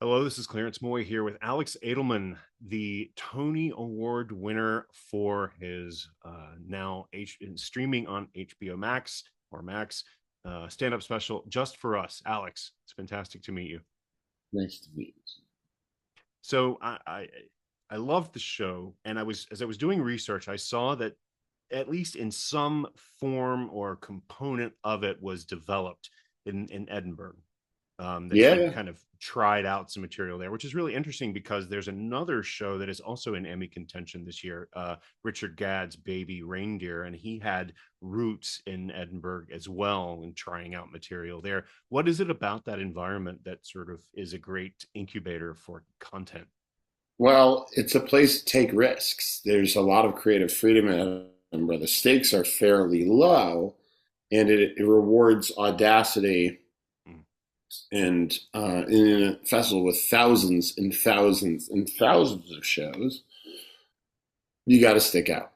Hello, this is Clarence Moye here with Alex Adelman, the Tony Award winner for his streaming on HBO Max or Max stand-up special Just for Us. Alex, it's fantastic to meet you. Nice to meet you. So I loved the show, and as I was doing research, I saw that at least in some form or component of it was developed in Edinburgh. That Yeah, you yeah. kind of tried out some material there, which is really interesting because there's another show that is also in Emmy contention this year, Richard Gadd's Baby Reindeer, and he had roots in Edinburgh as well and trying out material there. What is it about that environment that sort of is a great incubator for content? Well, it's a place to take risks. There's a lot of creative freedom in Edinburgh. The stakes are fairly low, and it rewards audacity. Mm. And in a festival with thousands and thousands and thousands of shows, you got to stick out.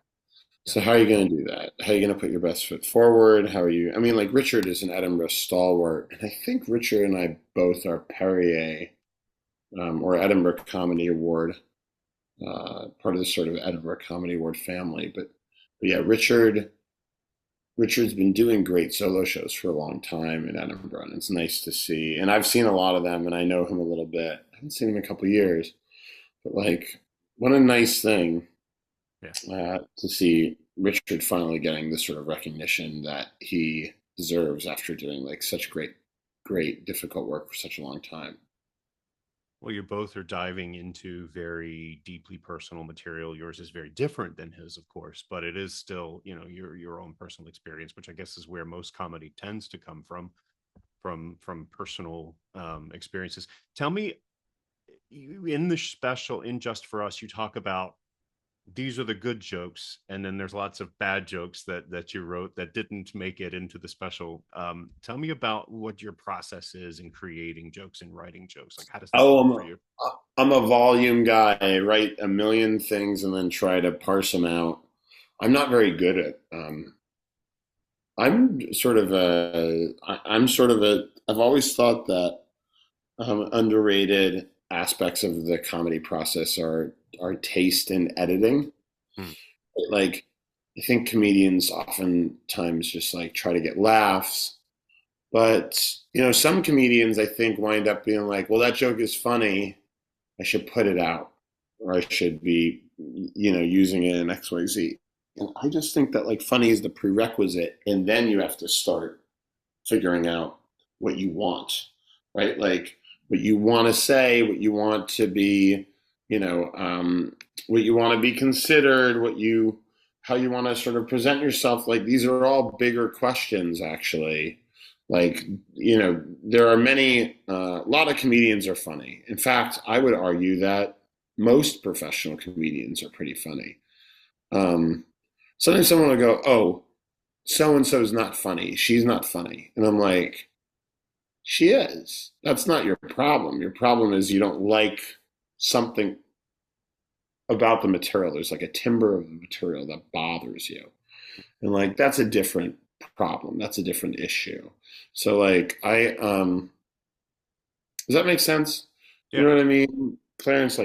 Yeah. So how are you going to do that? How are you going to put your best foot forward? How are you? I mean, like Richard is an Edinburgh stalwart, and I think Richard and I both are Perrier or Edinburgh Comedy Award, part of the sort of Edinburgh Comedy Award family. But yeah, Richard's been doing great solo shows for a long time in Edinburgh, and it's nice to see. And I've seen a lot of them, and I know him a little bit. I haven't seen him in a couple of years, but like, what a nice thing Yeah. to see Richard finally getting the sort of recognition that he deserves after doing like such great, difficult work for such a long time. Well, you both are diving into very deeply personal material. Yours is very different than his, of course, but it is still, your own personal experience, which I guess is where most comedy tends to come from personal experiences. Tell me, in the special, in Just for Us, you talk about these are the good jokes, and then there's lots of bad jokes that you wrote that didn't make it into the special. Tell me about what your process is in creating jokes and writing jokes. Like, how does that Oh, work for you? I'm a volume guy. I write a million things and then try to parse them out. I'm not very good at. I'm sort of a. I've always thought that underrated aspects of the comedy process are taste and editing. Hmm. Like, I think comedians oftentimes just like try to get laughs, but some comedians I think wind up being like, well, that joke is funny. I should put it out, or I should be, using it in X, Y, Z. And I just think that like funny is the prerequisite, and then you have to start figuring out what you want, right? Like what you want to say, what you want to be, you know, um, what you want to be considered, how you want to sort of present yourself. Like these are all bigger questions, actually. Like, there are a lot of comedians are funny. In fact, I would argue that most professional comedians are pretty funny. Um, Sometimes someone will go, "Oh, so and so's not funny. She's not funny," and I'm like, "She is. That's not your problem. Your problem is you don't like something about the material. There's like a timbre of the material that bothers you, and like that's a different problem. That's a different issue." So like does that make sense? You Yeah. know what I mean, Clarence?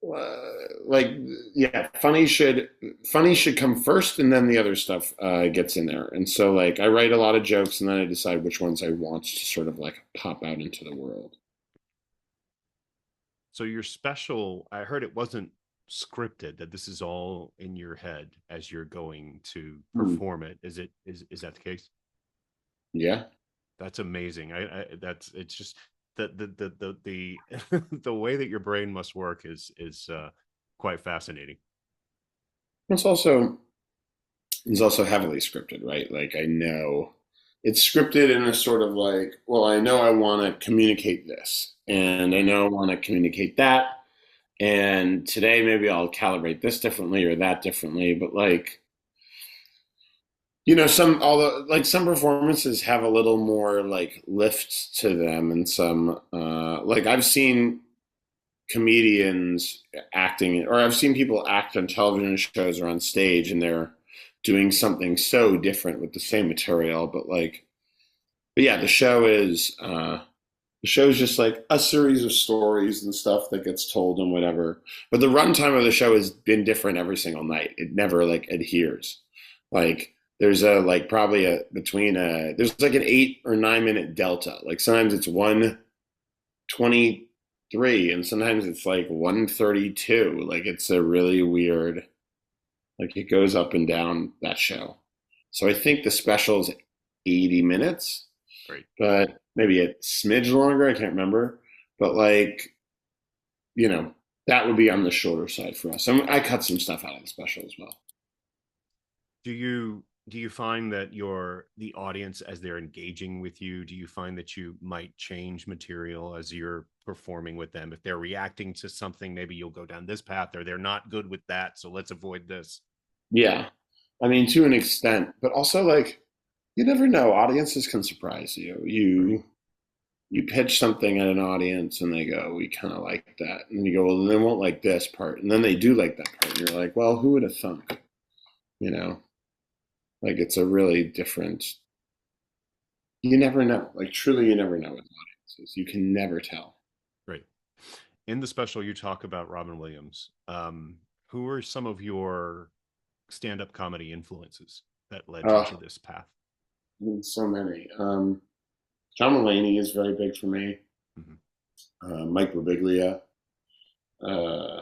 Uh, like yeah, funny should come first, and then the other stuff gets in there. And so like I write a lot of jokes, and then I decide which ones I want to sort of like pop out into the world. So your special, I heard it wasn't scripted, that this is all in your head as you're going to Hmm. perform it. Is that the case? Yeah. That's amazing. That's it's just the way that your brain must work is quite fascinating. It's also it's also heavily scripted, right? Like I know it's scripted in a sort of like, well, I know I want to communicate this, and I know I want to communicate that, and today maybe I'll calibrate this differently or that differently, but like some performances have a little more like lift to them, and some like I've seen comedians acting, or I've seen people act on television shows or on stage, and they're doing something so different with the same material. But yeah, the show is The show's just like a series of stories and stuff that gets told and whatever. But the runtime of the show has been different every single night. It never like adheres. Like there's a like probably a between a there's like an 8 or 9 minute delta. Like sometimes it's 1:23 and sometimes it's like 1:32. Like it's a really weird, like it goes up and down that show. So I think the special is 80 minutes, Great. but maybe a smidge longer. I can't remember. But like, that would be on the shorter side for us. I cut some stuff out of the special as well. Do you find that the audience, as they're engaging with you, do you find that you might change material as you're performing with them? If they're reacting to something, maybe you'll go down this path, or they're not good with that, so let's avoid this. Yeah. I mean, to an extent, but also like you never know. Audiences can surprise you. Right. You pitch something at an audience and they go, "We kind of like that," and you go, "Well, they won't like this part," and then they do like that part, and you're like, "Well, who would have thunk?" You know, like it's a really different. You never know. Like truly, you never know with audiences. You can never tell. Right. In the special, you talk about Robin Williams. Who are some of your stand-up comedy influences that led you to Oh, this path? so many. John Mulaney is very big for me. Mhm. Mike Birbiglia, uh,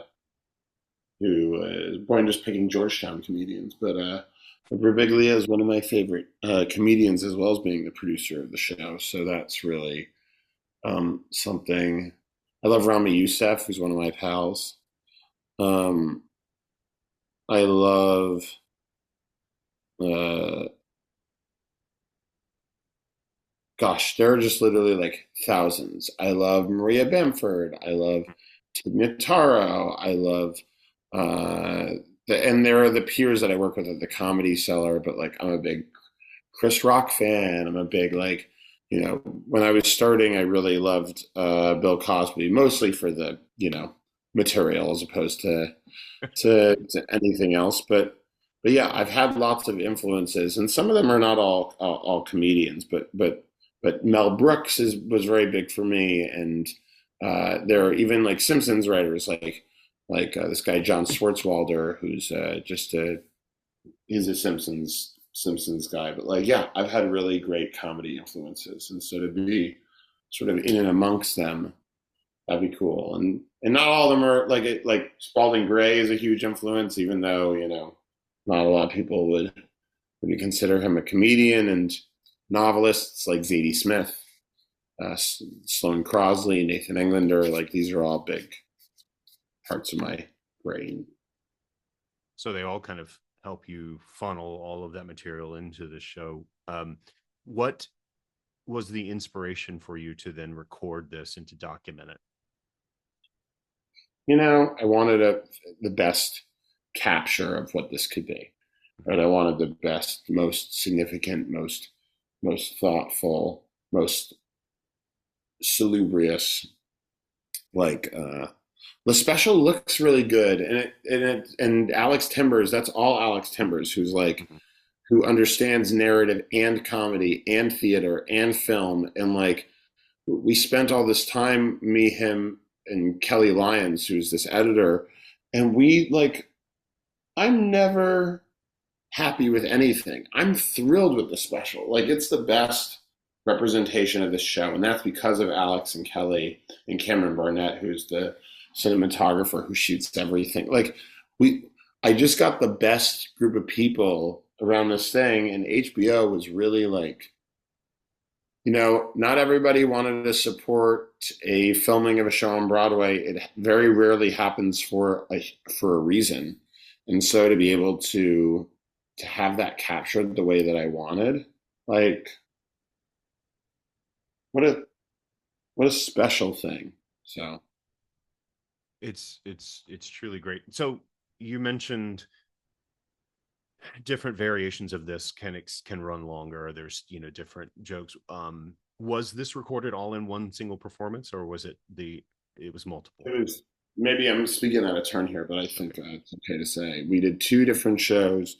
who boy, I'm just picking Georgetown comedians, but Birbiglia is one of my favorite comedians, as well as being the producer of the show. So that's really something. I love Rami Youssef, who's one of my pals. Um, I love, uh, gosh, there are just literally like thousands. I love Maria Bamford. I love Tig Notaro. I love, and there are the peers that I work with at the Comedy Cellar, but like I'm a big Chris Rock fan. I'm a big like, when I was starting, I really loved Bill Cosby, mostly for the material as opposed to anything else. But yeah, I've had lots of influences, and some of them are not all comedians, but Mel Brooks was very big for me, and there are even like Simpsons writers like this guy John Swartzwelder, who's just a he's a Simpsons guy. But like, yeah, I've had really great comedy influences, and so to be sort of in and amongst them, that'd be cool. And not all of them are like Spalding Gray is a huge influence, even though not a lot of people would consider him a comedian. And novelists like Zadie Smith, Sloane Crosley, Nathan Englander, like these are all big parts of my brain. So they all kind of help you funnel all of that material into the show. What was the inspiration for you to then record this and to document it? I wanted the best capture of what this could be. Right? I wanted the best, most significant, most thoughtful, most salubrious. Like the special looks really good, and Alex Timbers. That's all Alex Timbers, who's like Mhm. who understands narrative and comedy and theater and film, and like we spent all this time, me, him, and Kelly Lyons, who's this editor, and we like I'm never happy with anything. I'm thrilled with the special. Like it's the best representation of this show, and that's because of Alex and Kelly and Cameron Barnett, who's the cinematographer who shoots everything. Like we, I just got the best group of people around this thing, and HBO was really like, not everybody wanted to support a filming of a show on Broadway. It very rarely happens for a reason, and so to be able to have that captured the way that I wanted, like what a what a special thing. So It's truly great. So you mentioned different variations of this can run longer. There's different jokes. Was this recorded all in one single performance, or was it was multiple? it was maybe I'm speaking out of turn here, but I Okay. think it's okay to say we did two different shows,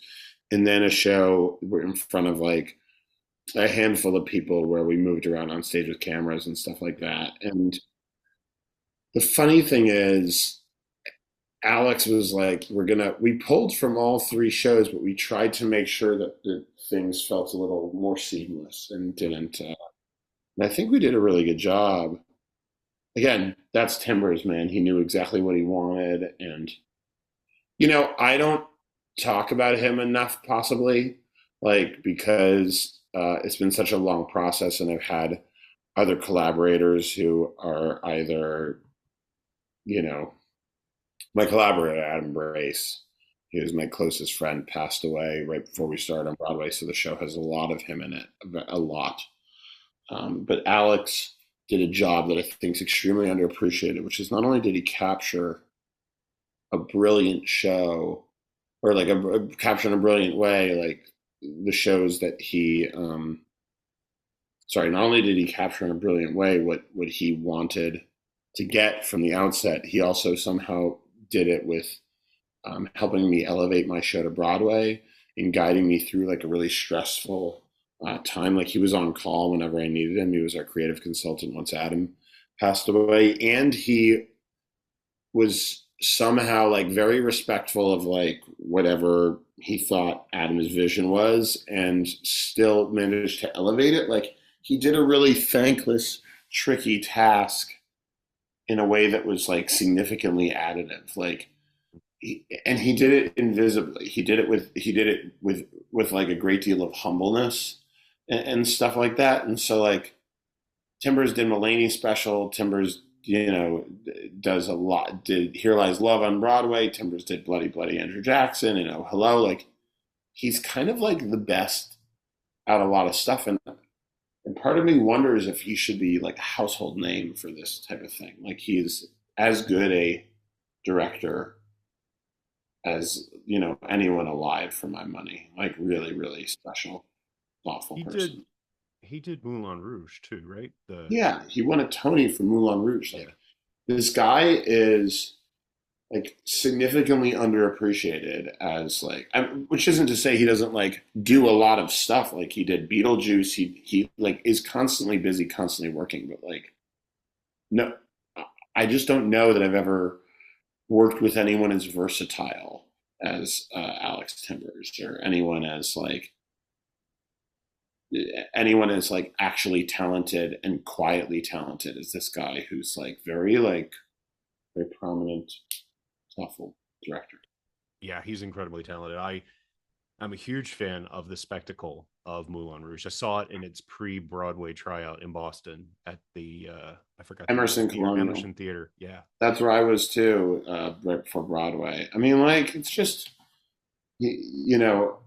and then a show in front of like a handful of people where we moved around on stage with cameras and stuff like that. And the funny thing is, Alex was like, we pulled from all three shows, but we tried to make sure that the things felt a little more seamless and didn't. And I think we did a really good job. Again, that's Timbers, man. He knew exactly what he wanted. And, I don't talk about him enough, possibly, like, because it's been such a long process and I've had other collaborators who are either, you know, my collaborator, Adam Brace, he was my closest friend, passed away right before we started on Broadway. So the show has a lot of him in it, a lot. But Alex did a job that I think is extremely underappreciated, which is not only did he capture a brilliant show, or like capture in a brilliant way, like the shows that he, not only did he capture in a brilliant way what he wanted to get from the outset, he also somehow did it with helping me elevate my show to Broadway and guiding me through like a really stressful time. Like he was on call whenever I needed him. He was our creative consultant once Adam passed away, and he was somehow like very respectful of like whatever he thought Adam's vision was, and still managed to elevate it. Like he did a really thankless, tricky task in a way that was like significantly additive. Like and he did it invisibly. He did it with like a great deal of humbleness and stuff like that. And so like Timbers did Mulaney special. Timbers, does a lot. Did Here Lies Love on Broadway. Timbers did Bloody Bloody Andrew Jackson. Hello. Like he's kind of like the best at a lot of stuff. And part of me wonders if he should be like a household name for this type of thing. Like he's as good a director as anyone alive for my money. Like really, really special, thoughtful He did person. he did Moulin Rouge too, right? The Yeah, he won a Tony for Moulin Rouge. Yeah. Like this guy is like significantly underappreciated as like, which isn't to say he doesn't like do a lot of stuff. Like he did Beetlejuice. He like is constantly busy, constantly working. But like no, I just don't know that I've ever worked with anyone as versatile as Alex Timbers, or anyone as like actually talented and quietly talented as this guy who's like very prominent, thoughtful director. Yeah, he's incredibly talented. I'm a huge fan of the spectacle of Moulin Rouge. I saw it in its pre-Broadway tryout in Boston at the I forgot the name of the Emerson theater, Colonial. Emerson Theater. Yeah. That's where I was too, right before Broadway. I mean, like it's just you know,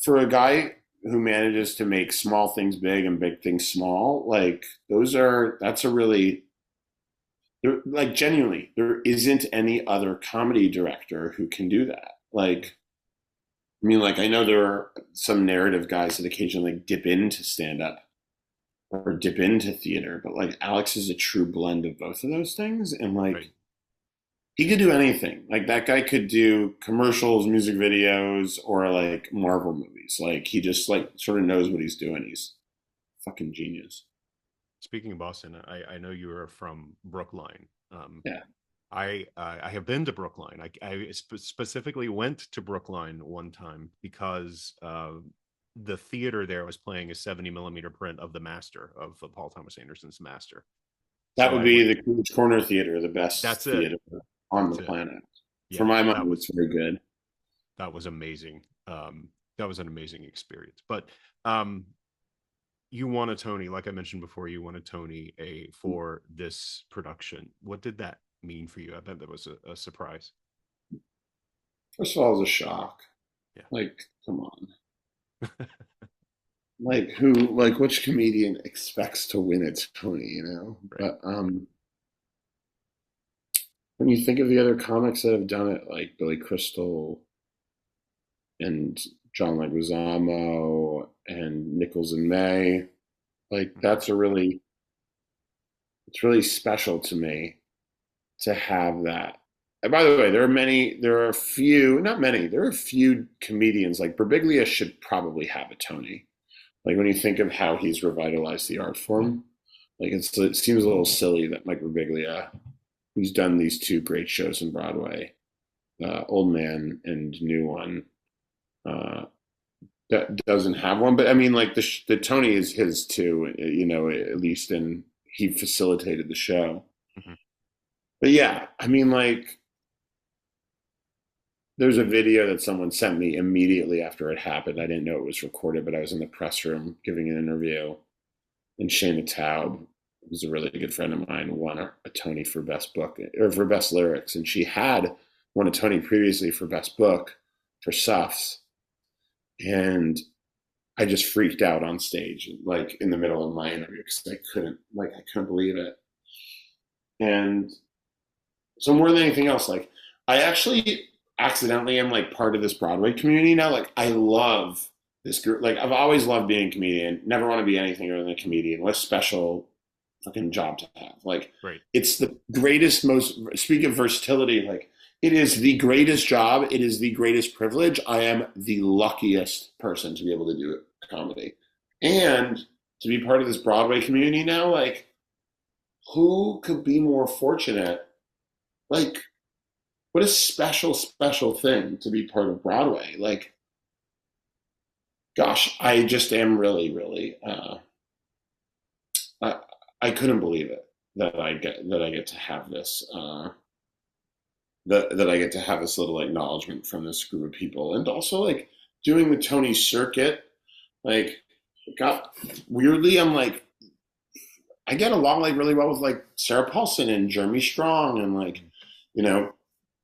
for a guy who manages to make small things big and big things small, like that's a really like genuinely there isn't any other comedy director who can do that. Like I mean, like I know there are some narrative guys that occasionally like, dip into stand up or dip into theater, but like Alex is a true blend of both of those things, and Right. like he could do anything. Like that guy could do commercials, music videos, or like Marvel movies. Like he just like sort of knows what he's doing. He's fucking genius. Speaking of Boston, I know you are from Brookline. Yeah. I have been to Brookline. I specifically went to Brookline one time because the theater there was playing a 70 millimeter print of The Master of Paul Thomas Anderson's Master. That So would I be went. the Coolidge Corner Theater, the best That's it. theater on the That's it. planet. For Yeah, my money, that it's was very good. that was amazing. That was an amazing experience. But um, you won a Tony, like I mentioned before. You won a Tony a for this production. What did that mean for you? I bet that was a surprise. First of all, it was a shock. Yeah. Like, come on. Like who? Like which comedian expects to win a Tony? Right. But when you think of the other comics that have done it, like Billy Crystal and John Leguizamo and Nichols and May, like Mhm. it's really special to me to have that. And by the way, there are a few, not many, there are a few comedians like Birbiglia should probably have a Tony. Like when you think of how he's revitalized the art form, like it seems a little silly that Mike Birbiglia, who's done these two great shows in Broadway, Old Man and New One, uh, that doesn't have one. But I mean, like the Tony is his too, at least, and he facilitated the show. Mhm. But yeah, I mean, like there's a video that someone sent me immediately after it happened. I didn't know it was recorded, but I was in the press room giving an interview, and Shana Taub, who's a really good friend of mine, won a Tony for best book or for best lyrics, and she had won a Tony previously for best book for Suffs, and I just freaked out on stage, like in the middle of my interview, because I couldn't believe it. And so more than anything else, like I actually accidentally am like part of this Broadway community now. Like I love this group. Like I've always loved being a comedian. Never want to be anything other than a comedian. What a special fucking job to have. Like Right. it's the greatest, most speak of versatility, like it is the greatest job. It is the greatest privilege. I am the luckiest person to be able to do comedy. And to be part of this Broadway community now, like who could be more fortunate? Like what a special, special thing to be part of Broadway. Like, gosh, I just am really, really. I, I couldn't believe it that I get to have this. That I get to have this little acknowledgement from this group of people, and also like doing the Tony circuit. Like, got weirdly, I'm like, I get along like really well with like Sarah Paulson and Jeremy Strong and like, you know,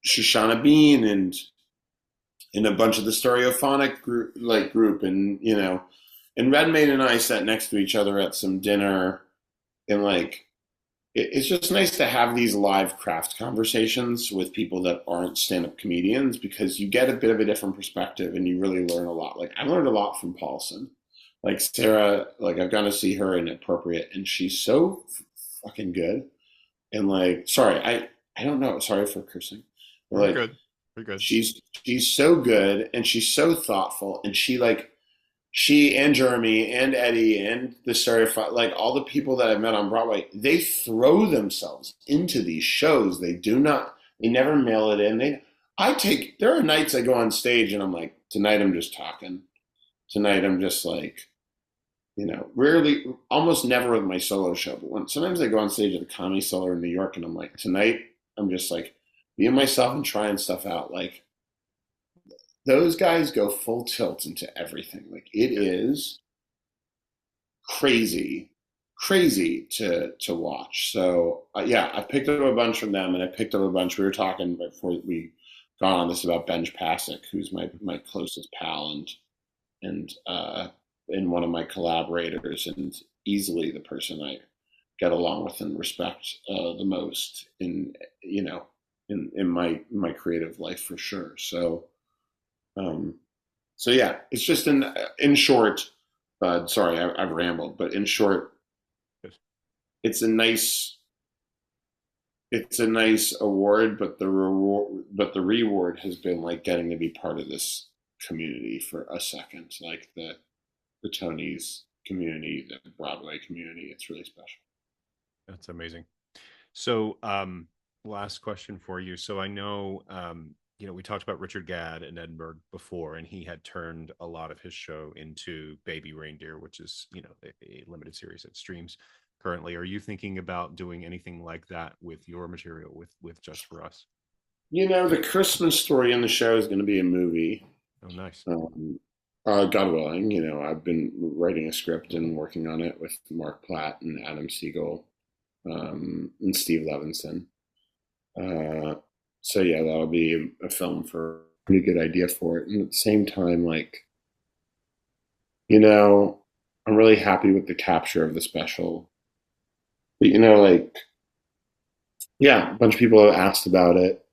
Shoshana Bean and a bunch of the stereophonic group, and and Redmayne and I sat next to each other at some dinner, and like it's just nice to have these live craft conversations with people that aren't stand-up comedians, because you get a bit of a different perspective and you really learn a lot. Like I learned a lot from Paulson. Like Sarah, like I've gone to see her in Appropriate, and she's so fucking good. And like, sorry, I don't know. Sorry for cursing. But We're like, good. We're good. she's so good, and she's so thoughtful, and she and Jeremy and Eddie and the stereophonic, like all the people that I've met on Broadway, they throw themselves into these shows. They never mail it in. There are nights I go on stage and I'm like, tonight I'm just talking. Tonight I'm just like, rarely, almost never with my solo show, but sometimes I go on stage at the Comedy Cellar in New York and I'm like, tonight I'm just like being myself and trying stuff out. Like those guys go full tilt into everything. Like it is crazy, crazy to watch. So yeah, I picked up a bunch from them, and I picked up a bunch. We were talking before we got on this about Benj Pasek, who's my closest pal and one of my collaborators, and easily the person I get along with and respect the most in my creative life for sure. Um, so yeah, it's just in short. Sorry, I've rambled, but in short, Yes. it's a nice award, but the reward has been like getting to be part of this community for a second, like the Tonys community, the Broadway community. It's really special. That's amazing. So, last question for you. So I know, we talked about Richard Gadd in Edinburgh before, and he had turned a lot of his show into Baby Reindeer, which is, a limited series that streams currently. Are you thinking about doing anything like that with your material with Just for Us? The Christmas story in the show is going to be a movie. Oh, nice. God willing, I've been writing a script and working on it with Mark Platt and Adam Siegel, and Steve Levinson. So yeah, that'll be a film for a pretty good idea for it. And at the same time, like, I'm really happy with the capture of the special. But like, yeah, a bunch of people have asked about it.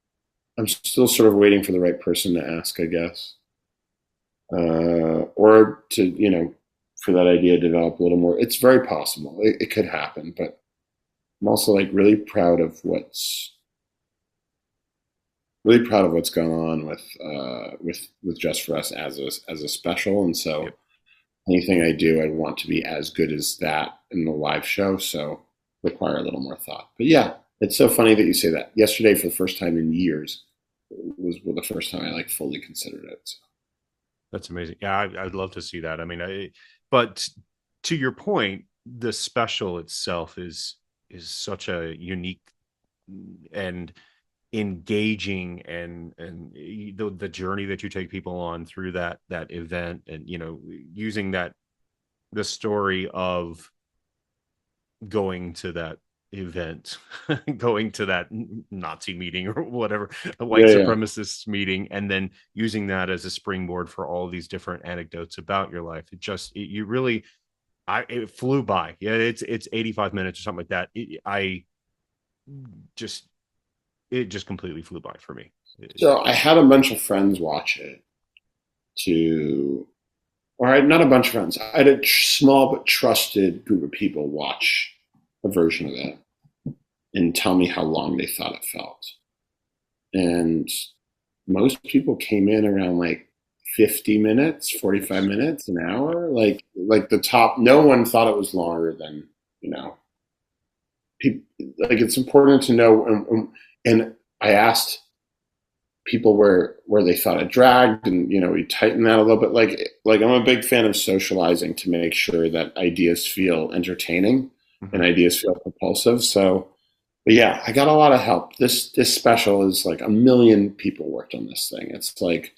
I'm still sort of waiting for the right person to ask, I guess, or to for that idea to develop a little more. It's very possible. It could happen, but I'm also like really proud of what's going on with Just for Us as a special, and so Yep. anything I do, I want to be as good as that in the live show. So require a little more thought. But yeah, it's so funny that you say that. Yesterday, for the first time in years, was the first time I like fully considered it. So. That's amazing. Yeah, I'd love to see that. I mean, but to your point, the special itself is such a unique and engaging, and the journey that you take people on through that event, and using that the story of going to that event, going to that Nazi meeting or whatever, a white Yeah, yeah. supremacist meeting, and then using that as a springboard for all these different anecdotes about your life. You really, it flew by. Yeah, it's 85 minutes or something like that. Just it just completely flew by for me. So I had a bunch of friends watch it to, or not a bunch of friends. I had a small but trusted group of people watch a version of that and tell me how long they thought it felt. And most people came in around like 50 minutes, 45 minutes, an hour. Like the top, no one thought it was longer than, you know, people, like it's important to know. And I asked people where they thought it dragged, and we tighten that a little bit. Like I'm a big fan of socializing to make sure that ideas feel entertaining and Mhm. ideas feel propulsive. So, but yeah, I got a lot of help. This special is like a million people worked on this thing. It's like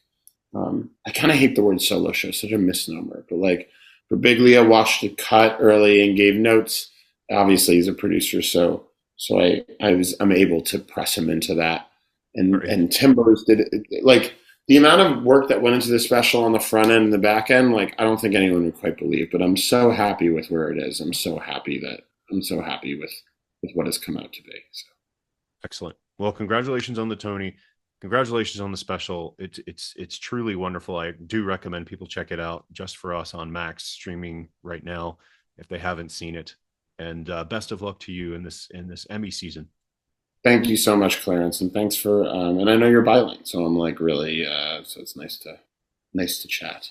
I kind of hate the word solo show, such a misnomer. But like Birbiglia watched it cut early and gave notes. Obviously, he's a producer, so I'm able to press him into that. Right. And Timbers did it, like the amount of work that went into the special on the front end and the back end. Like I don't think anyone would quite believe. But I'm so happy with where it is. I'm so happy with what has come out to be. So. Excellent. Well, congratulations on the Tony. Congratulations on the special. It's truly wonderful. I do recommend people check it out just for us on Max streaming right now if they haven't seen it. And best of luck to you in this Emmy season. Thank you so much, Clarence, and thanks for and I know you're bilingual, so I'm like really so it's nice to chat.